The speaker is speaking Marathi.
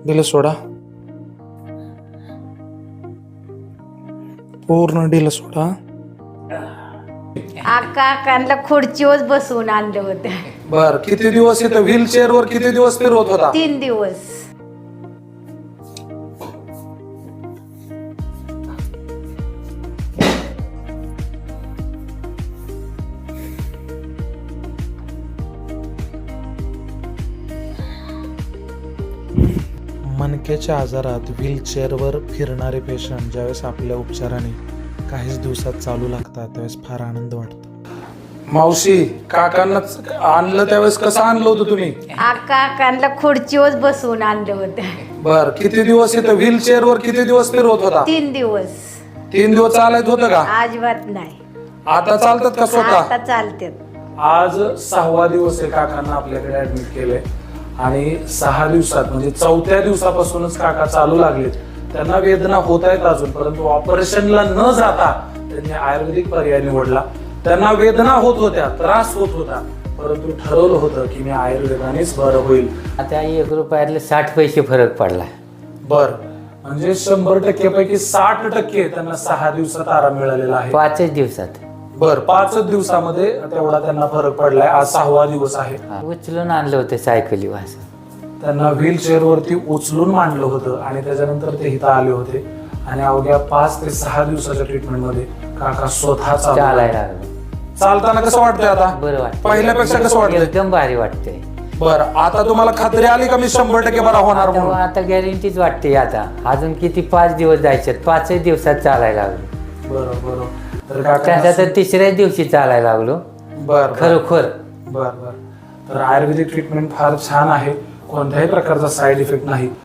दिलं सोडा. पूर्ण दिलं सोडा. काकांना खुर्चीवर बसवून आणलं होतं. बर, किती दिवस इथं व्हीलचेअर वर किती दिवस फिरवत होता? 3 दिवस. मणक्याच्या आजारात व्हीलचेअरवर फिरणारे पेशंट ज्यावेळेस आपल्या उपचाराने काहीच दिवसात चालू लागतात त्यावेळेस फार आनंद वाटतो. मावशी, काकांना आणलं त्यावेळेस कसं आणलं होतं तुम्ही? काकांना खुर्चीवर बसवून आणलं होतं. बर, किती दिवस इथं व्हीलचेअर वर किती दिवस फिरवत होता? 3 दिवस. 3 दिवस चालत होतं का? अजिबात नाही. आता चालतात का स्वतः? आता चालते. आज 6वा दिवस आहे काकांना आपल्याकडे ऍडमिट केलंय आणि 6 दिवसात म्हणजे 4थ्या दिवसापासूनच काका चालू लागलेत. त्यांना वेदना होत आहेत अजून, परंतु ऑपरेशनला न जाता त्यांनी आयुर्वेदिक पर्याय निवडला. त्यांना वेदना होत होत्या, त्रास होत होता, परंतु ठरवलं होतं की मी आयुर्वेदानेच बरं होईल. आता 1 रुपयातले 60 पैसे फरक पडला. बर, म्हणजे 100% पैकी 60% त्यांना 6 दिवसात आराम मिळालेला आहे. 5 दिवसात. बर, 5 दिवसामध्ये तेवढा त्यांना फरक पडलाय. आज 6वा दिवस आहे. उचलून आणलं होतं सायकली वास. त्यांना व्हीलचेअर वरती उचलून मांडलं होतं आणि त्याच्यानंतर ते इथं आले होते आणि अवघ्या 5 ते 6 दिवसाच्या ट्रीटमेंट मध्ये काका स्वतः चालायला लागलं. चालताना कसं वाटतंय आता? बरं वाटतं. पहिल्यापेक्षा कसं वाटतंय? एकदम भारी वाटतंय. बरं, आता तुम्हाला खात्री आली का मी 100% बरा होणार म्हणून? आता गॅरंटीच वाटते. आता अजून किती 5 दिवस जायचे, 5 दिवसात चालायला लागलो. बरं बरं. तर त्याचा काका तर 3ऱ्या दिवशी चालायला लागलो. बर खरोखर. बर बर. तर आयुर्वेदिक ट्रीटमेंट फार छान आहे, कोणत्याही प्रकारचा साईड इफेक्ट नाही.